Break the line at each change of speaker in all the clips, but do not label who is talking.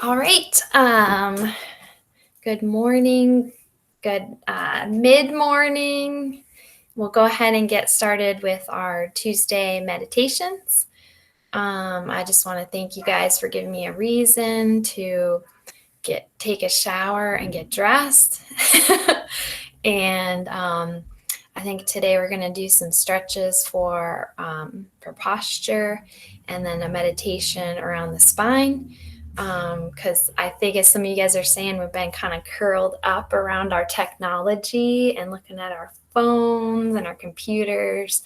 All right. Good morning. Good mid-morning. We'll go ahead and get started with our Tuesday meditations. I just want to thank you guys for giving me a reason to take a shower and get dressed. And I think today we're going to do some stretches for posture, and then a meditation around the spine. Because I think, as some of you guys are saying, we've been kind of curled up around our technology and looking at our phones and our computers.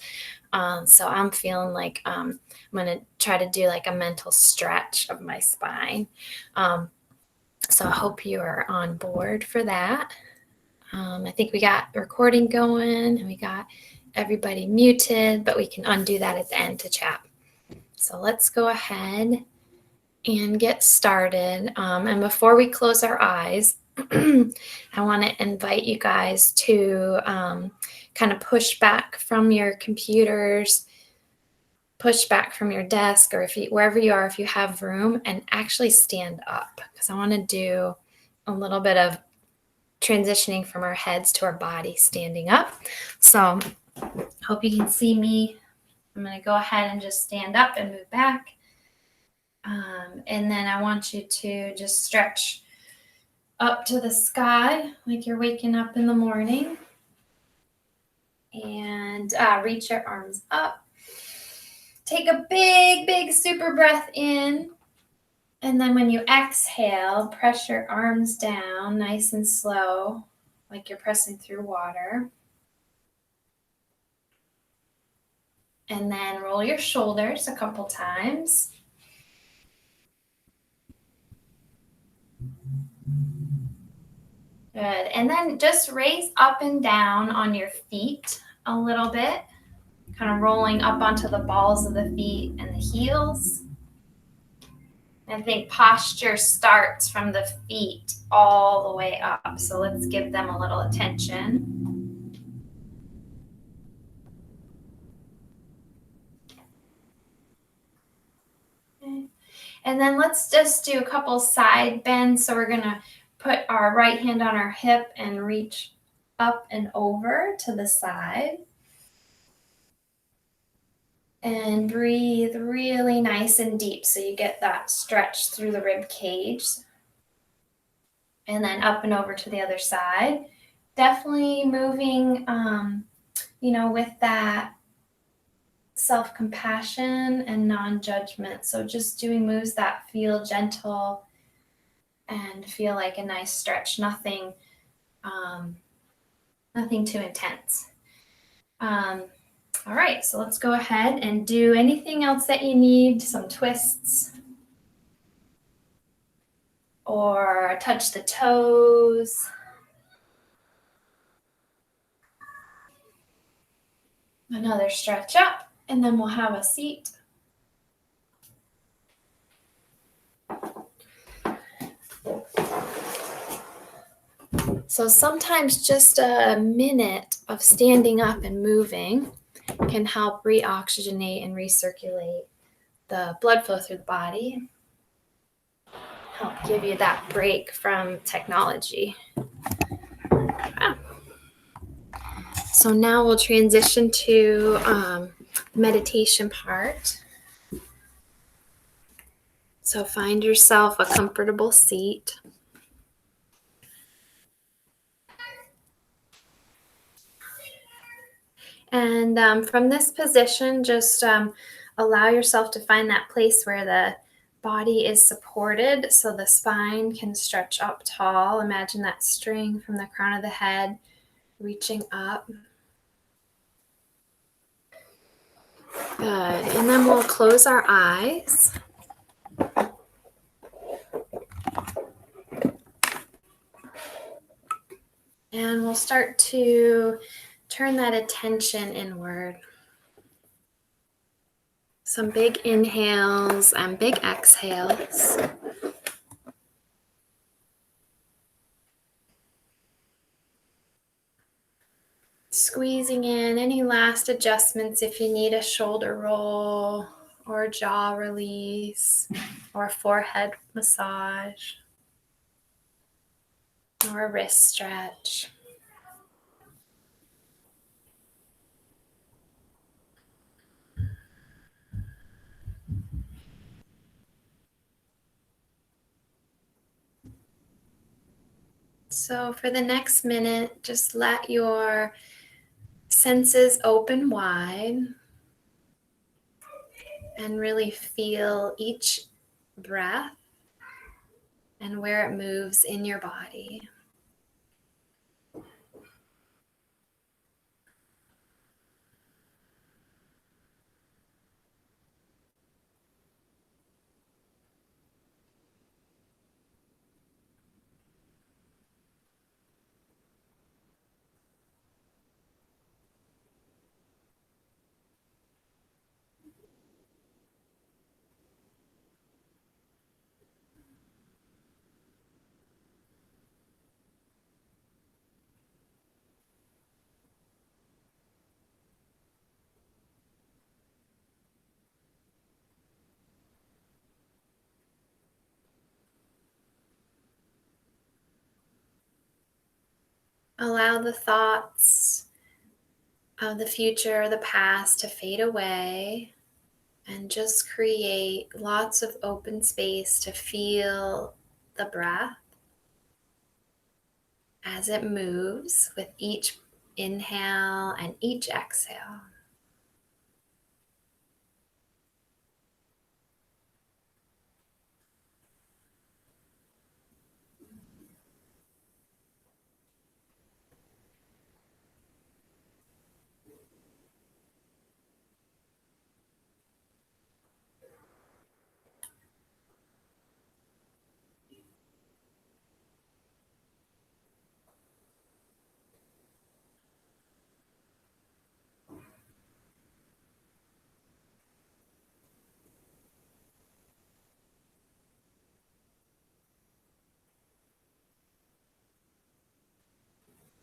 So I'm feeling like I'm going to try to do like a mental stretch of my spine. So I hope you are on board for that. I think we got recording going and we got everybody muted, but we can undo that at the end to chat. So let's go ahead and get started. And before we close our eyes, I want to invite you guys to kind of push back from your computers, push back from your desk, or wherever you are, if you have room, and actually stand up, because I want to do a little bit of transitioning from our heads to our body standing up. So hope you can see me. I'm going to go ahead and just stand up and move back. And then I want you to just stretch up to the sky like you're waking up in the morning. And reach your arms up. Take a big, big super breath in. And then when you exhale, press your arms down nice and slow, like you're pressing through water. And then roll your shoulders a couple times. Good. And then just raise up and down on your feet a little bit, kind of rolling up onto the balls of the feet and the heels. I think posture starts from the feet all the way up. So let's give them a little attention. Okay. And then let's just do a couple side bends. So we're going to put our right hand on our hip and reach up and over to the side. And breathe really nice and deep so you get that stretch through the rib cage. And then up and over to the other side. Definitely moving, with that self-compassion and non-judgment. So just doing moves that feel gentle and feel like a nice stretch. Nothing too intense. All right, so let's go ahead and do anything else that you need, some twists, or touch the toes. Another stretch up, and then we'll have a seat. So sometimes just a minute of standing up and moving can help reoxygenate and recirculate the blood flow through the body, help give you that break from technology. So now we'll transition to the meditation part. So find yourself a comfortable seat. And from this position, just allow yourself to find that place where the body is supported so the spine can stretch up tall. Imagine that string from the crown of the head reaching up. Good. And then we'll close our eyes. And we'll start to turn that attention inward. Some big inhales and big exhales. Squeezing in any last adjustments if you need a shoulder roll or jaw release, or forehead massage, or a wrist stretch. So for the next minute, just let your senses open wide and really feel each breath and where it moves in your body. Allow the thoughts of the future or the past to fade away and just create lots of open space to feel the breath as it moves with each inhale and each exhale.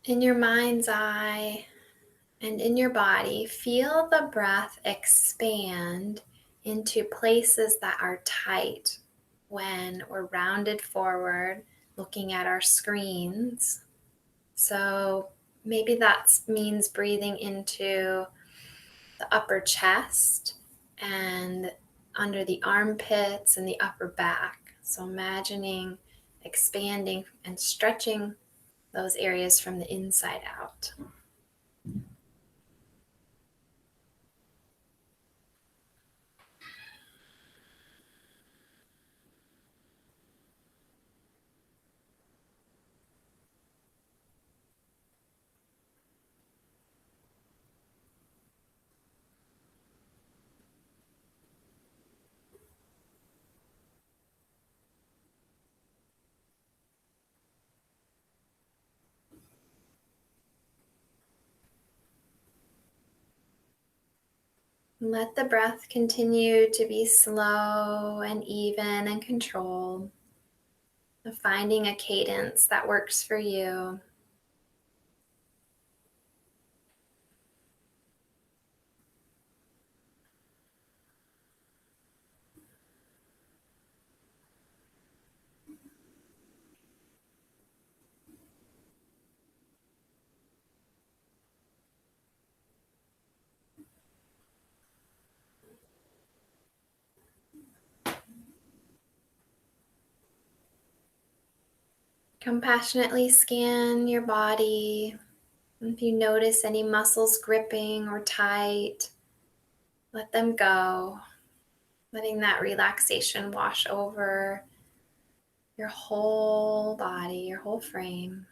In your mind's eye and in your body, feel the breath expand into places that are tight when we're rounded forward looking at our screens. So maybe that means breathing into the upper chest and under the armpits and the upper back. So imagining expanding and stretching those areas from the inside out. Let the breath continue to be slow and even and controlled, finding a cadence that works for you. Compassionately scan your body. If you notice any muscles gripping or tight, let them go, letting that relaxation wash over your whole body, your whole frame.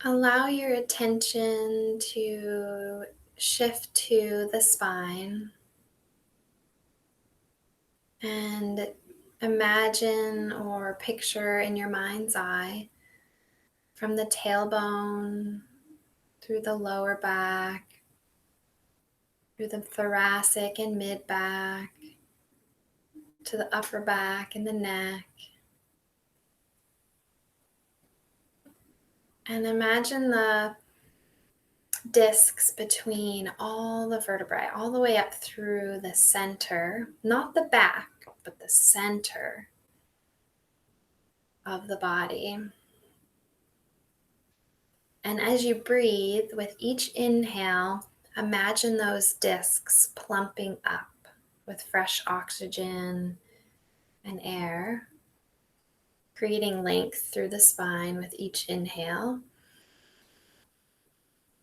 Allow your attention to shift to the spine and imagine or picture in your mind's eye from the tailbone through the lower back, through the thoracic and mid back, to the upper back and the neck. And imagine the discs between all the vertebrae, all the way up through the center, not the back, but the center of the body. And as you breathe, with each inhale, imagine those discs plumping up with fresh oxygen and air, creating length through the spine with each inhale.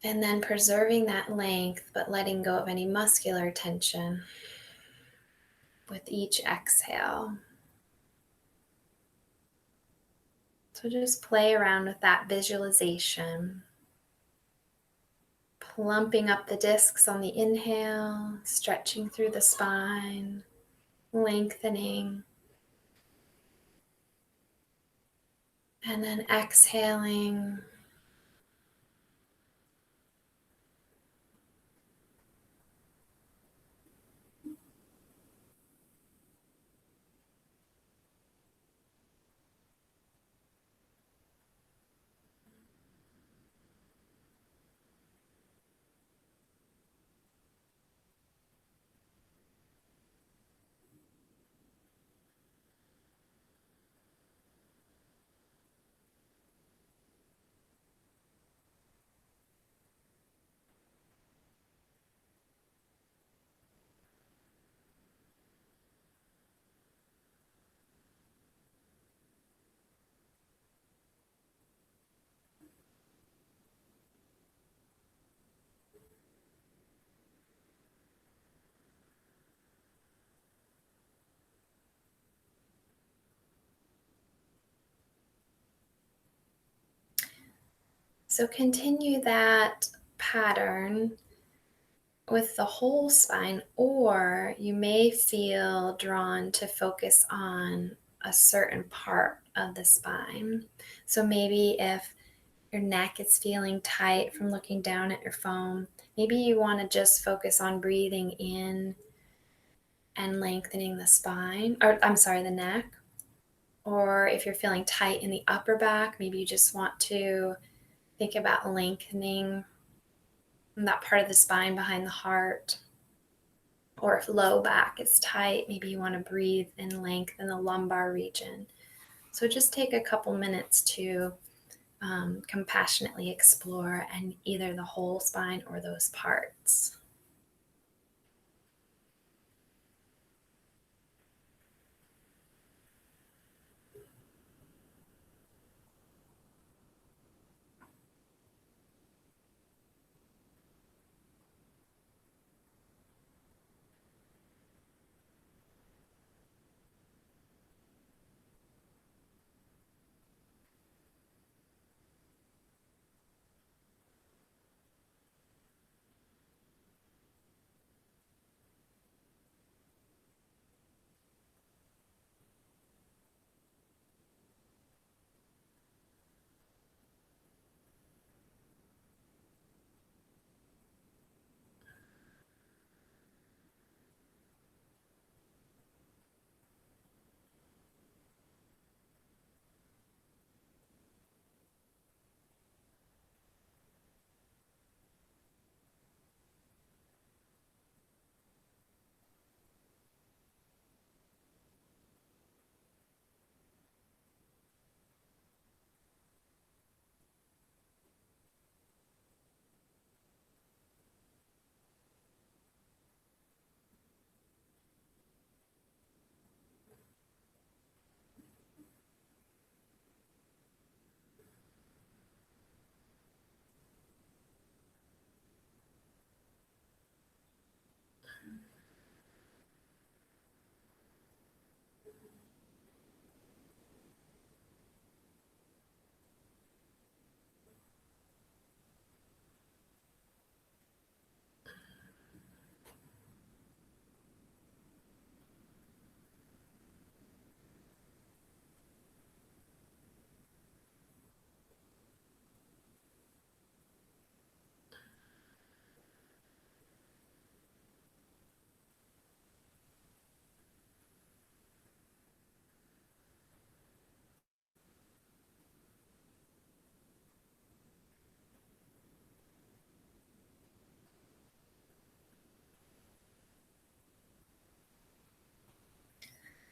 And then preserving that length, but letting go of any muscular tension with each exhale. So just play around with that visualization. Plumping up the discs on the inhale, stretching through the spine, lengthening. And then exhaling. So continue that pattern with the whole spine, or you may feel drawn to focus on a certain part of the spine. So maybe if your neck is feeling tight from looking down at your phone, maybe you want to just focus on breathing in and lengthening the spine, the neck. Or if you're feeling tight in the upper back, maybe you just want to think about lengthening that part of the spine behind the heart. Or if low back is tight, maybe you want to breathe and lengthen the lumbar region. So just take a couple minutes to compassionately explore and either the whole spine or those parts.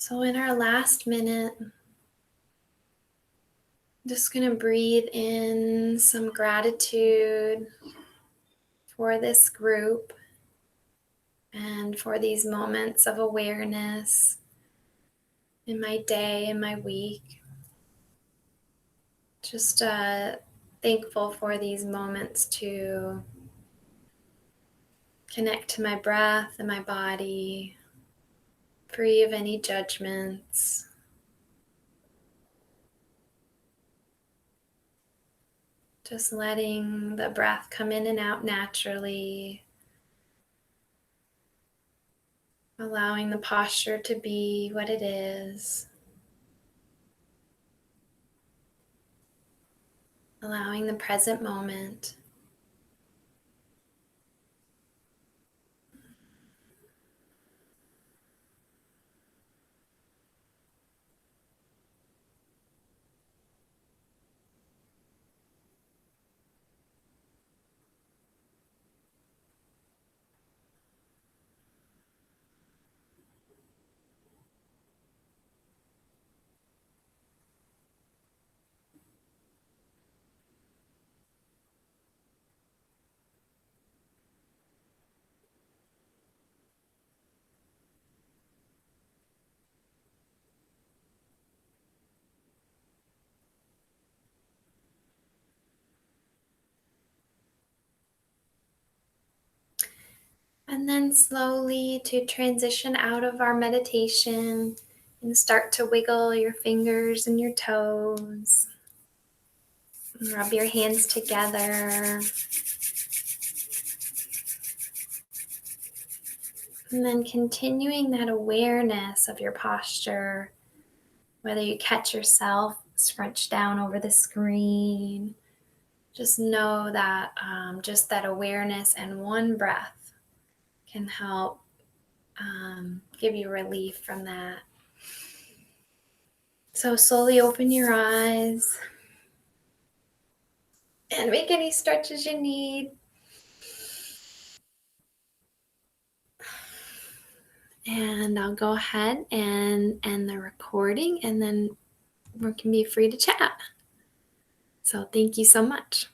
So in our last minute, I'm just going to breathe in some gratitude for this group and for these moments of awareness in my day and my week. Just thankful for these moments to connect to my breath and my body, free of any judgments. Just letting the breath come in and out naturally, allowing the posture to be what it is, allowing the present moment. And then slowly to transition out of our meditation and start to wiggle your fingers and your toes. Rub your hands together. And then continuing that awareness of your posture, whether you catch yourself scrunched down over the screen, just know that just that awareness and one breath can help give you relief from that. So slowly open your eyes and make any stretches you need. And I'll go ahead and end the recording, and then we can be free to chat. So thank you so much.